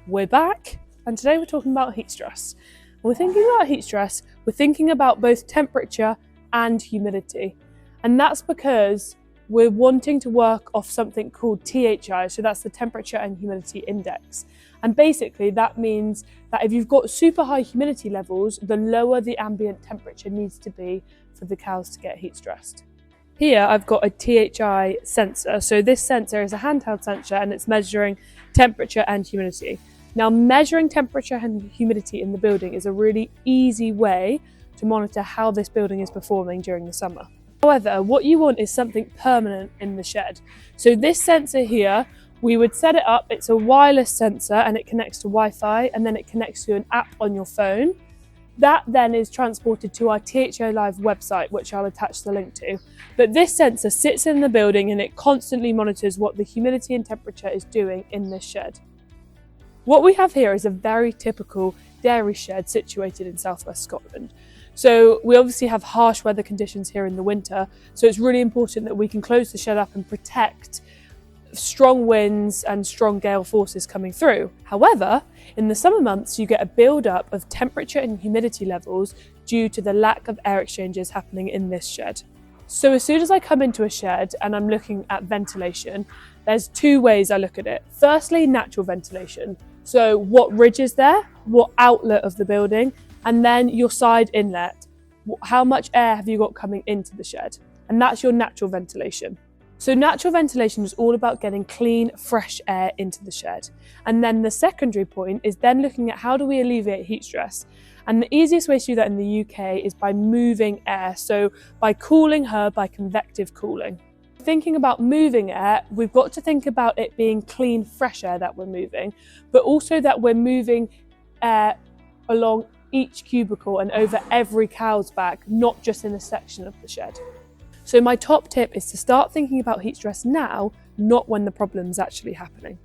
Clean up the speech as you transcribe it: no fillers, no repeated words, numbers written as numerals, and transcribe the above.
We're back, and today we're talking about heat stress. When we're thinking about heat stress, we're thinking about both temperature and humidity. And that's because we're wanting to work off something called THI, so that's the temperature and humidity index. And basically that means that if you've got super high humidity levels, the lower the ambient temperature needs to be for the cows to get heat stressed. Here I've got a THI sensor. So this sensor is a handheld sensor and it's measuring temperature and humidity. Now, measuring temperature and humidity in the building is a really easy way to monitor how this building is performing during the summer. However, what you want is something permanent in the shed. So this sensor here, we would set it up, it's a wireless sensor and it connects to Wi-Fi and then it connects to an app on your phone. That then is transported to our THI-Live website, which I'll attach the link to. But this sensor sits in the building and it constantly monitors what the humidity and temperature is doing in this shed. What we have here is a very typical dairy shed situated in southwest Scotland. So we obviously have harsh weather conditions here in the winter, so it's really important that we can close the shed up and protect strong winds and strong gale forces coming through. However, in the summer months you get a build-up of temperature and humidity levels due to the lack of air exchanges happening in this shed. So as soon as I come into a shed and I'm looking at ventilation, there's two ways I look at it. Firstly, natural ventilation. So what ridge is there, what outlet of the building, and then your side inlet. How much air have you got coming into the shed? And that's your natural ventilation. So natural ventilation is all about getting clean, fresh air into the shed. And then the secondary point is then looking at how do we alleviate heat stress. And the easiest way to do that in the UK is by moving air. So by cooling her by convective cooling. Thinking about moving air, we've got to think about it being clean, fresh air that we're moving, but also that we're moving air along each cubicle and over every cow's back, not just in a section of the shed. So my top tip is to start thinking about heat stress now, not when the problem's actually happening.